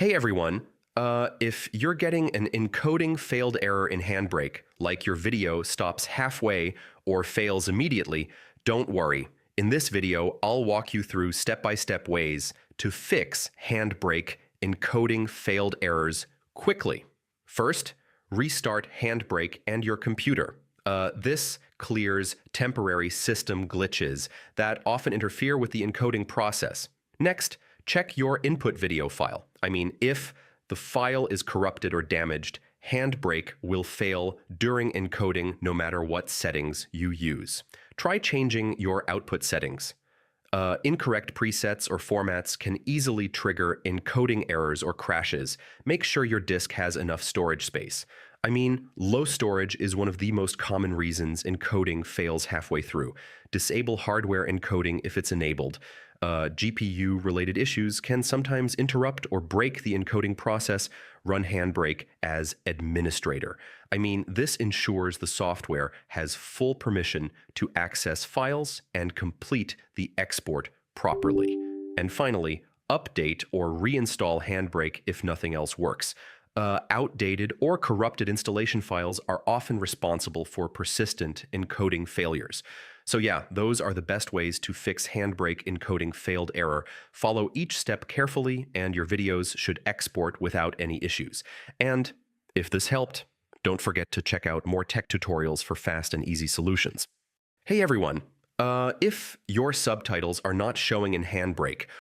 Hey everyone, if you're getting an encoding failed error in HandBrake, like your video stops halfway or fails immediately, don't worry. In this video, I'll walk you through step-by-step ways to fix HandBrake encoding failed errors quickly. First, restart HandBrake and your computer. This clears temporary system glitches that often interfere with the encoding process. Next, check your input video file. If the file is corrupted or damaged, HandBrake will fail during encoding no matter what settings you use. Try changing your output settings. Incorrect presets or formats can easily trigger encoding errors or crashes. Make sure your disk has enough storage space. Low storage is one of the most common reasons encoding fails halfway through. Disable hardware encoding if it's enabled. GPU-related issues can sometimes interrupt or break the encoding process. Run HandBrake as administrator. This ensures the software has full permission to access files and complete the export properly. And finally, update or reinstall HandBrake if nothing else works. Outdated or corrupted installation files are often responsible for persistent encoding failures. So yeah, those are the best ways to fix HandBrake encoding failed error. Follow each step carefully, and your videos should export without any issues. And if this helped, don't forget to check out more tech tutorials for fast and easy solutions. Hey everyone, if your subtitles are not showing in HandBrake,